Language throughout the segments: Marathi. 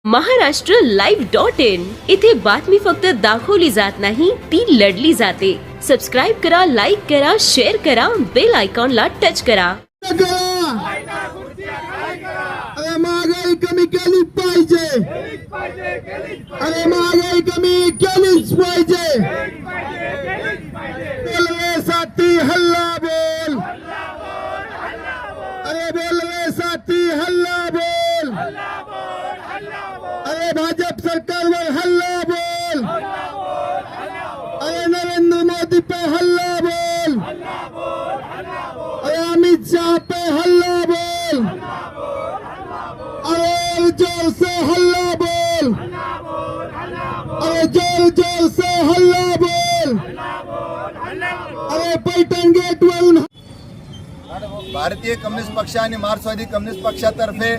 महाराष्ट्रलाइव्ह.in इथे बातमी फक्त दाखवली जात नाही, ती लढली जाते। सबस्क्राइब करा, लाईक करा, शेअर करा, बेल आयकॉनला टच करा। अरे महागाई कमी केलीच पाहिजे, अरे महागाई कमी केलीच पाहिजे। रेल्वेसाठी हल्ला बोल, अरे रेल्वेसाठी हल्ला बोल, अरे भाजप सरकारवर हल्ला बोल, अरे नरेंद्र मोदी पे हल्ला बोल, अरे अमित शाह पे हल्ला बोल, अरे जोर से हल्ला बोल, अरे जोर से हल्ला बोल, अरे पैठण गेट वरून। भारतीय कम्युनिस्ट पक्ष आणि मार्क्सवादी कम्युनिस्ट पक्षातर्फे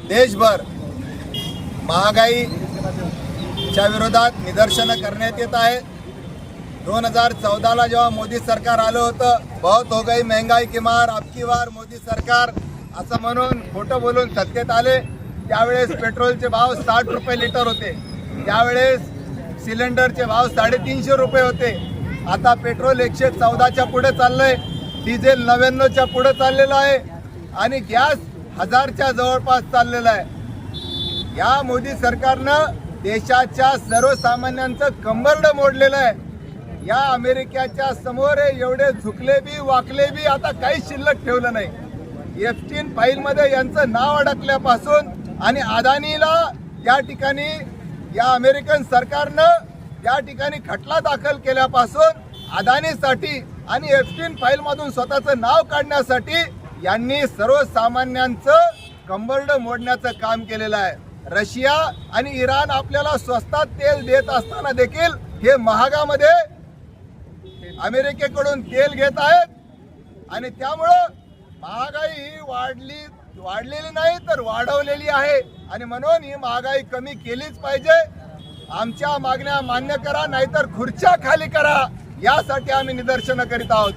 देशभर महागाईच्या विरोधात निदर्शनं करण्यात येत आहे। 2014ला जेव्हा मोदी सरकार आलं होतं, बहुत हो गई महंगाई की मार, अब की बार मोदी सरकार असं म्हणून खोटं बोलून सत्तेत आले। त्यावेळेस पेट्रोलचे भाव 60 रुपये लिटर होते, त्यावेळेस सिलेंडरचे भाव 350 रुपये होते। आता पेट्रोल 114च्या पुढे चाललंय, डिझेल 99च्या पुढे चाललेलं आहे आणि गॅस 1000च्या जवळपास चाललेला आहे। या मोदी सरकारनं देशाच्या सर्वसामान्यांचं कंबरड मोडलेलं आहे। या अमेरिकेच्या समोर एवढे झुकले बी वाकले बी आता काही शिल्लक ठेवलं नाही। एफटीन फाईलमध्ये यांचं नाव अडकल्यापासून आणि अदानीला या ठिकाणी या अमेरिकन सरकारनं या ठिकाणी खटला दाखल केल्यापासून अदानीसाठी आणि एफटीन फाईलमधून स्वतःचं नाव काढण्यासाठी यांनी सर्वसामान्यांचं कंबरड मोडण्याचं काम केलेलं आहे। रशिया आणि इराण आपल्याला स्वस्तात तेल देत असताना देखील हे महागामध्ये अमेरिकेकडून तेल घेत आहेत आणि त्यामुळं महागाई ही वाढलेली नाही तर वाढवलेली आहे आणि म्हणून ही महागाई कमी केलीच पाहिजे। आमच्या मागण्या मान्य करा, नाहीतर खुर्च्या खाली करा, यासाठी आम्ही निदर्शनं करीत आहोत।